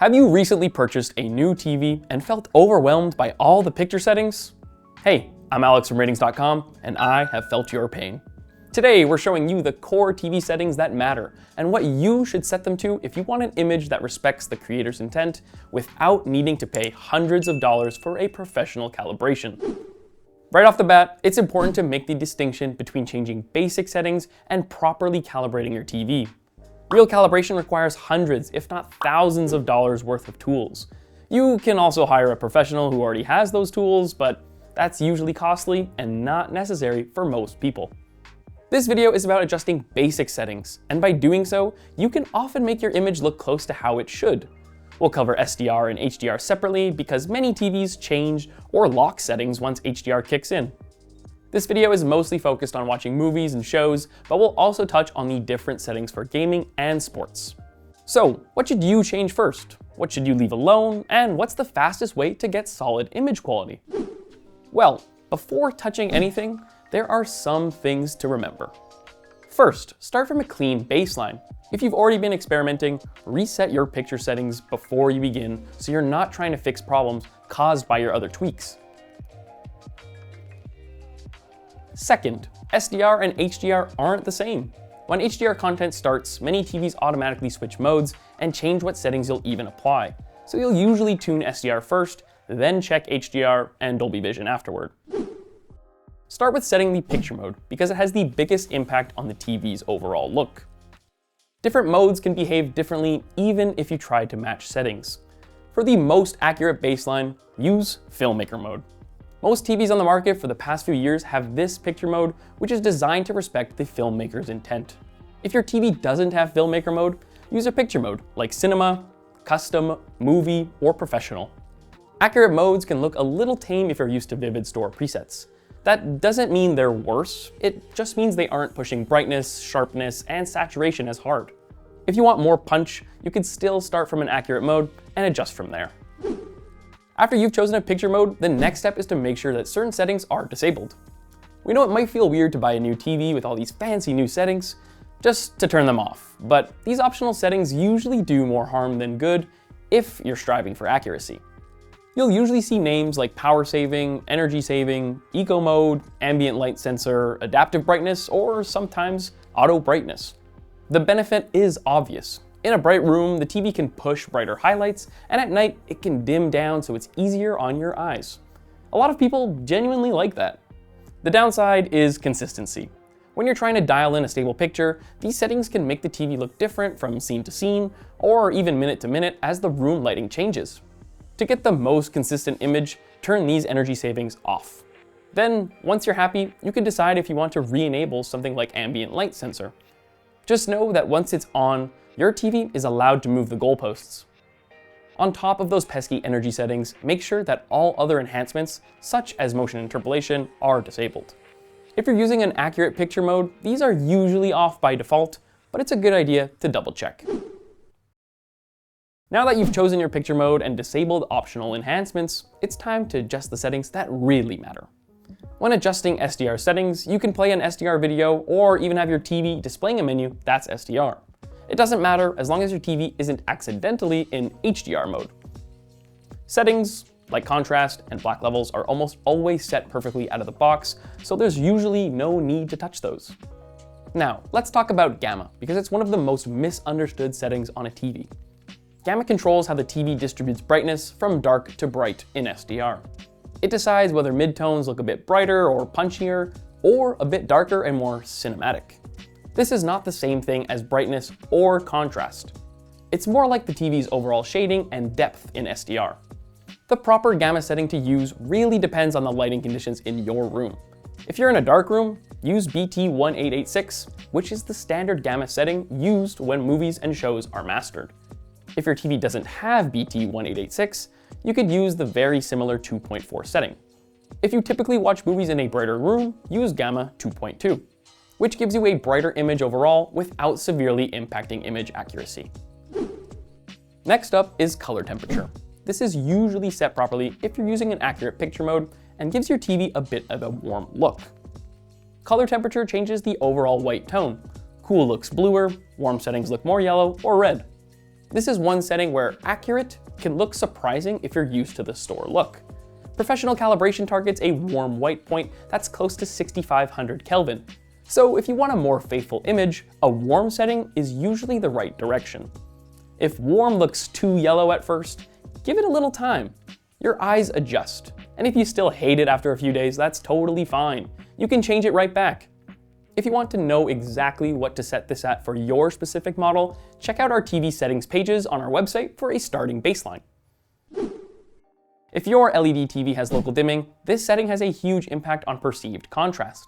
Have you recently purchased a new TV and felt overwhelmed by all the picture settings? Hey, I'm Alex from RTINGS.com, and I have felt your pain. Today, we're showing you the core TV settings that matter and what you should set them to if you want an image that respects the creator's intent without needing to pay hundreds of dollars for a professional calibration. Right off the bat, it's important to make the distinction between changing basic settings and properly calibrating your TV. Real calibration requires hundreds, if not thousands of dollars worth of tools. You can also hire a professional who already has those tools, but that's usually costly and not necessary for most people. This video is about adjusting basic settings, and by doing so, you can often make your image look close to how it should. We'll cover SDR and HDR separately because many TVs change or lock settings once HDR kicks in. This video is mostly focused on watching movies and shows, but we'll also touch on the different settings for gaming and sports. So, what should you change first? What should you leave alone? And what's the fastest way to get solid image quality? Well, before touching anything, there are some things to remember. First, start from a clean baseline. If you've already been experimenting, reset your picture settings before you begin so you're not trying to fix problems caused by your other tweaks. Second, SDR and HDR aren't the same. When HDR content starts, many TVs automatically switch modes and change what settings you'll even apply. So you'll usually tune SDR first, then check HDR and Dolby Vision afterward. Start with setting the picture mode because it has the biggest impact on the TV's overall look. Different modes can behave differently even if you try to match settings. For the most accurate baseline, use Filmmaker mode. Most TVs on the market for the past few years have this picture mode, which is designed to respect the filmmaker's intent. If your TV doesn't have Filmmaker mode, use a picture mode like Cinema, Custom, Movie, or Professional. Accurate modes can look a little tame if you're used to Vivid Store presets. That doesn't mean they're worse, it just means they aren't pushing brightness, sharpness, and saturation as hard. If you want more punch, you can still start from an accurate mode and adjust from there. After you've chosen a picture mode, the next step is to make sure that certain settings are disabled. We know it might feel weird to buy a new TV with all these fancy new settings, just to turn them off, but these optional settings usually do more harm than good if you're striving for accuracy. You'll usually see names like power saving, energy saving, eco mode, ambient light sensor, adaptive brightness, or sometimes auto brightness. The benefit is obvious. In a bright room, the TV can push brighter highlights, and at night, it can dim down so it's easier on your eyes. A lot of people genuinely like that. The downside is consistency. When you're trying to dial in a stable picture, these settings can make the TV look different from scene to scene, or even minute to minute as the room lighting changes. To get the most consistent image, turn these energy savings off. Then, once you're happy, you can decide if you want to re-enable something like ambient light sensor. Just know that once it's on, your TV is allowed to move the goalposts. On top of those pesky energy settings, make sure that all other enhancements, such as motion interpolation, are disabled. If you're using an accurate picture mode, these are usually off by default, but it's a good idea to double check. Now that you've chosen your picture mode and disabled optional enhancements, it's time to adjust the settings that really matter. When adjusting SDR settings, you can play an SDR video or even have your TV displaying a menu that's SDR. It doesn't matter as long as your TV isn't accidentally in HDR mode. Settings, like contrast and black levels, are almost always set perfectly out of the box, so there's usually no need to touch those. Now, let's talk about gamma, because it's one of the most misunderstood settings on a TV. Gamma controls how the TV distributes brightness from dark to bright in SDR. It decides whether midtones look a bit brighter or punchier, or a bit darker and more cinematic. This is not the same thing as brightness or contrast. It's more like the TV's overall shading and depth in SDR. The proper gamma setting to use really depends on the lighting conditions in your room. If you're in a dark room, use BT1886, which is the standard gamma setting used when movies and shows are mastered. If your TV doesn't have BT1886, you could use the very similar 2.4 setting. If you typically watch movies in a brighter room, use gamma 2.2. which gives you a brighter image overall without severely impacting image accuracy. Next up is color temperature. This is usually set properly if you're using an accurate picture mode and gives your TV a bit of a warm look. Color temperature changes the overall white tone. Cool looks bluer, warm settings look more yellow or red. This is one setting where accurate can look surprising if you're used to the store look. Professional calibration targets a warm white point that's close to 6500 Kelvin. So if you want a more faithful image, a warm setting is usually the right direction. If warm looks too yellow at first, give it a little time. Your eyes adjust, and if you still hate it after a few days, that's totally fine. You can change it right back. If you want to know exactly what to set this at for your specific model, check out our TV settings pages on our website for a starting baseline. If your LED TV has local dimming, this setting has a huge impact on perceived contrast.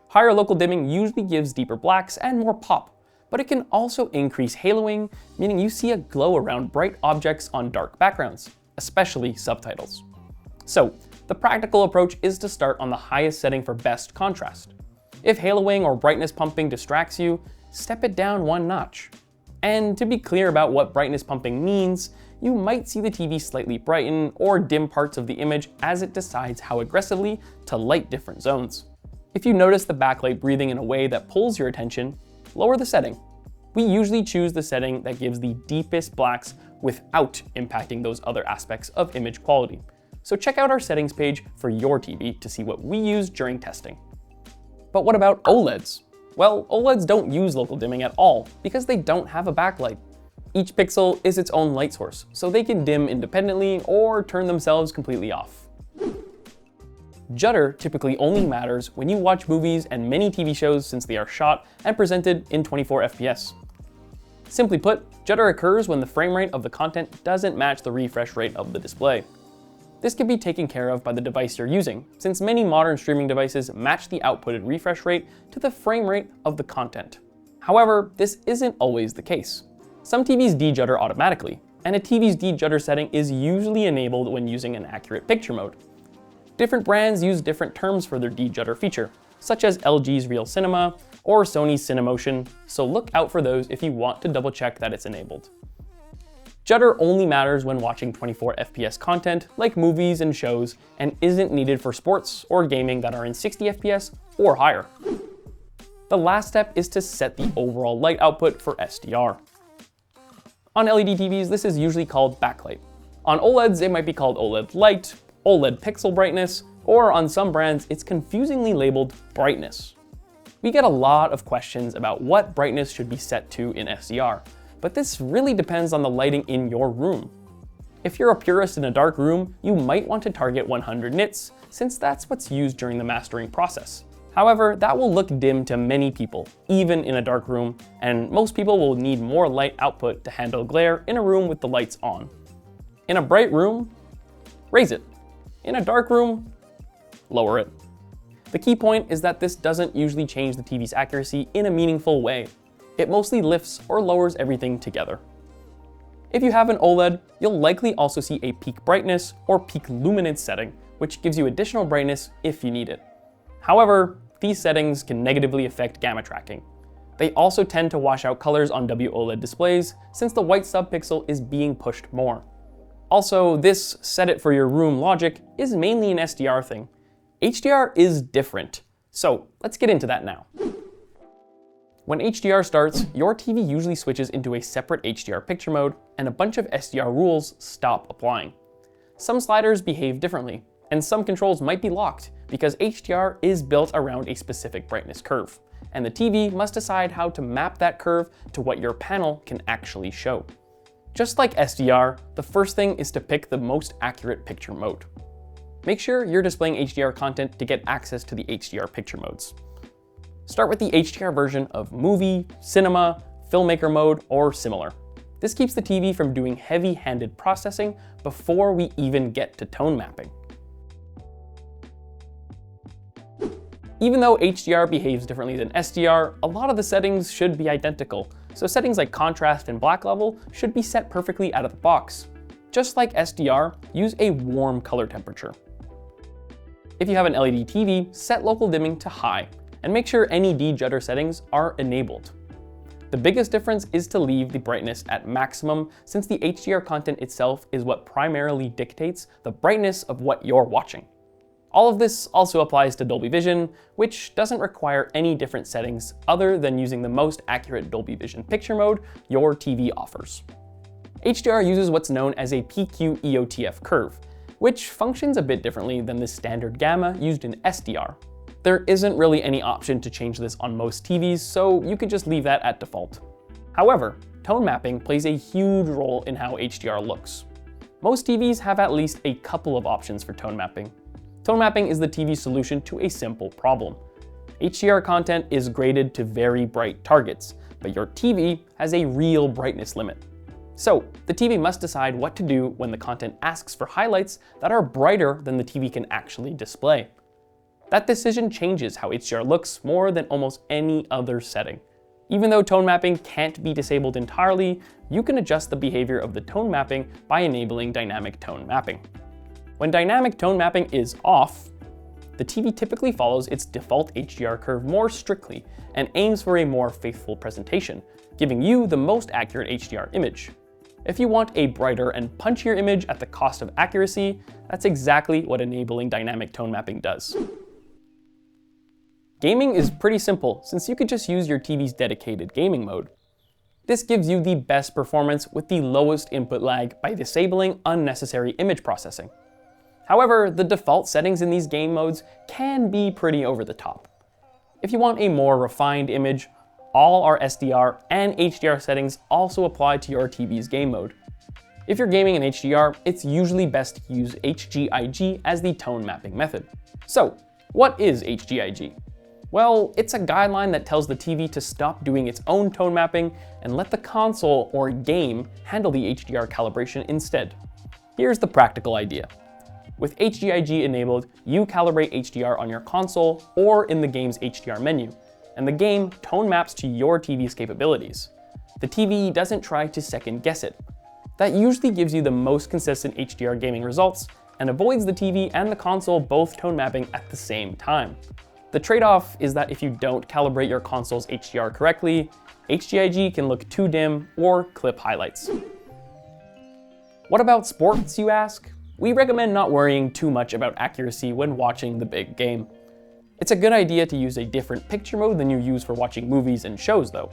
Higher local dimming usually gives deeper blacks and more pop, but it can also increase haloing, meaning you see a glow around bright objects on dark backgrounds, especially subtitles. So, the practical approach is to start on the highest setting for best contrast. If haloing or brightness pumping distracts you, step it down one notch. And to be clear about what brightness pumping means, you might see the TV slightly brighten or dim parts of the image as it decides how aggressively to light different zones. If you notice the backlight breathing in a way that pulls your attention, lower the setting. We usually choose the setting that gives the deepest blacks without impacting those other aspects of image quality. So check out our settings page for your TV to see what we use during testing. But what about OLEDs? Well, OLEDs don't use local dimming at all because they don't have a backlight. Each pixel is its own light source, so they can dim independently or turn themselves completely off. Judder typically only matters when you watch movies and many TV shows since they are shot and presented in 24 FPS. Simply put, judder occurs when the frame rate of the content doesn't match the refresh rate of the display. This can be taken care of by the device you're using, since many modern streaming devices match the outputted refresh rate to the frame rate of the content. However, this isn't always the case. Some TVs de-judder automatically, and a TV's de-judder setting is usually enabled when using an accurate picture mode. Different brands use different terms for their de-judder feature, such as LG's Real Cinema or Sony's Cinemotion, so look out for those if you want to double check that it's enabled. Judder only matters when watching 24 FPS content like movies and shows and isn't needed for sports or gaming that are in 60 FPS or higher. The last step is to set the overall light output for SDR. On LED TVs, this is usually called backlight. On OLEDs, it might be called OLED light, OLED pixel brightness, or on some brands, it's confusingly labeled brightness. We get a lot of questions about what brightness should be set to in SDR, but this really depends on the lighting in your room. If you're a purist in a dark room, you might want to target 100 nits, since that's what's used during the mastering process. However, that will look dim to many people, even in a dark room, and most people will need more light output to handle glare in a room with the lights on. In a bright room, raise it. In a dark room, lower it. The key point is that this doesn't usually change the TV's accuracy in a meaningful way. It mostly lifts or lowers everything together. If you have an OLED, you'll likely also see a peak brightness or peak luminance setting, which gives you additional brightness if you need it. However, these settings can negatively affect gamma tracking. They also tend to wash out colors on WOLED displays since the white subpixel is being pushed more. Also, this set it for your room logic is mainly an SDR thing. HDR is different, so let's get into that now. When HDR starts, your TV usually switches into a separate HDR picture mode, and a bunch of SDR rules stop applying. Some sliders behave differently, and some controls might be locked because HDR is built around a specific brightness curve, and the TV must decide how to map that curve to what your panel can actually show. Just like SDR, the first thing is to pick the most accurate picture mode. Make sure you're displaying HDR content to get access to the HDR picture modes. Start with the HDR version of movie, cinema, filmmaker mode, or similar. This keeps the TV from doing heavy-handed processing before we even get to tone mapping. Even though HDR behaves differently than SDR, a lot of the settings should be identical, so settings like contrast and black level should be set perfectly out of the box. Just like SDR, use a warm color temperature. If you have an LED TV, set local dimming to high, and make sure any de-judder settings are enabled. The biggest difference is to leave the brightness at maximum, since the HDR content itself is what primarily dictates the brightness of what you're watching. All of this also applies to Dolby Vision, which doesn't require any different settings other than using the most accurate Dolby Vision picture mode your TV offers. HDR uses what's known as a PQ-EOTF curve, which functions a bit differently than the standard gamma used in SDR. There isn't really any option to change this on most TVs, so you could just leave that at default. However, tone mapping plays a huge role in how HDR looks. Most TVs have at least a couple of options for tone mapping. Tone mapping is the TV solution to a simple problem. HDR content is graded to very bright targets, but your TV has a real brightness limit. So, the TV must decide what to do when the content asks for highlights that are brighter than the TV can actually display. That decision changes how HDR looks more than almost any other setting. Even though tone mapping can't be disabled entirely, you can adjust the behavior of the tone mapping by enabling dynamic tone mapping. When dynamic tone mapping is off, the TV typically follows its default HDR curve more strictly and aims for a more faithful presentation, giving you the most accurate HDR image. If you want a brighter and punchier image at the cost of accuracy, that's exactly what enabling dynamic tone mapping does. Gaming is pretty simple, since you could just use your TV's dedicated gaming mode. This gives you the best performance with the lowest input lag by disabling unnecessary image processing. However, the default settings in these game modes can be pretty over the top. If you want a more refined image, all our SDR and HDR settings also apply to your TV's game mode. If you're gaming in HDR, it's usually best to use HGIG as the tone mapping method. So, what is HGIG? Well, it's a guideline that tells the TV to stop doing its own tone mapping and let the console or game handle the HDR calibration instead. Here's the practical idea. With HGIG enabled, you calibrate HDR on your console or in the game's HDR menu, and the game tone maps to your TV's capabilities. The TV doesn't try to second guess it. That usually gives you the most consistent HDR gaming results and avoids the TV and the console both tone mapping at the same time. The trade-off is that if you don't calibrate your console's HDR correctly, HGIG can look too dim or clip highlights. What about sports, you ask? We recommend not worrying too much about accuracy when watching the big game. It's a good idea to use a different picture mode than you use for watching movies and shows though.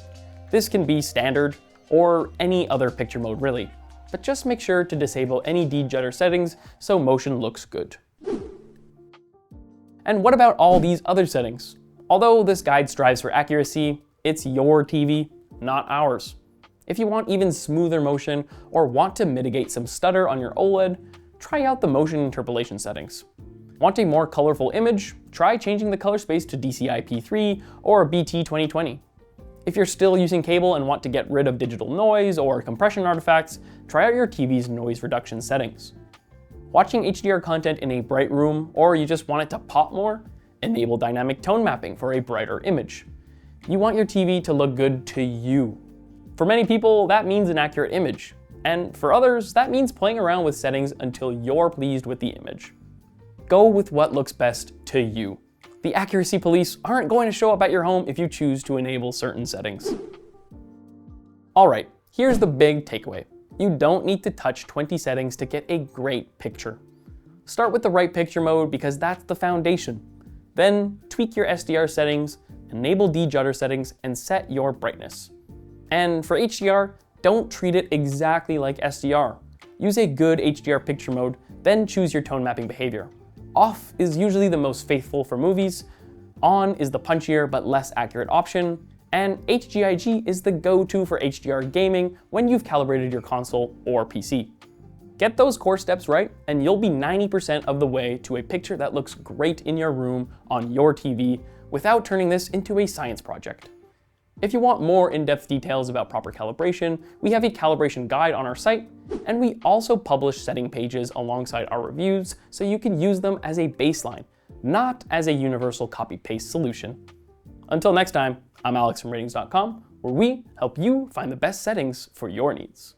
This can be standard, or any other picture mode really, but just make sure to disable any Judder settings so motion looks good. And what about all these other settings? Although this guide strives for accuracy, it's your TV, not ours. If you want even smoother motion or want to mitigate some stutter on your OLED, try out the motion interpolation settings. Want a more colorful image? Try changing the color space to DCI-P3 or BT 2020. If you're still using cable and want to get rid of digital noise or compression artifacts, try out your TV's noise reduction settings. Watching HDR content in a bright room, or you just want it to pop more? Enable dynamic tone mapping for a brighter image. You want your TV to look good to you. For many people, that means an accurate image. And for others, that means playing around with settings until you're pleased with the image. Go with what looks best to you. The accuracy police aren't going to show up at your home if you choose to enable certain settings. Alright, here's the big takeaway. You don't need to touch 20 settings to get a great picture. Start with the right picture mode because that's the foundation. Then tweak your SDR settings, enable Judder settings, and set your brightness. And for HDR, don't treat it exactly like SDR. Use a good HDR picture mode, then choose your tone mapping behavior. Off is usually the most faithful for movies, on is the punchier but less accurate option, and HGIG is the go-to for HDR gaming when you've calibrated your console or PC. Get those core steps right, and you'll be 90% of the way to a picture that looks great in your room on your TV without turning this into a science project. If you want more in-depth details about proper calibration, we have a calibration guide on our site, and we also publish setting pages alongside our reviews so you can use them as a baseline, not as a universal copy-paste solution. Until next time, I'm Alex from RTINGS.com, where we help you find the best settings for your needs.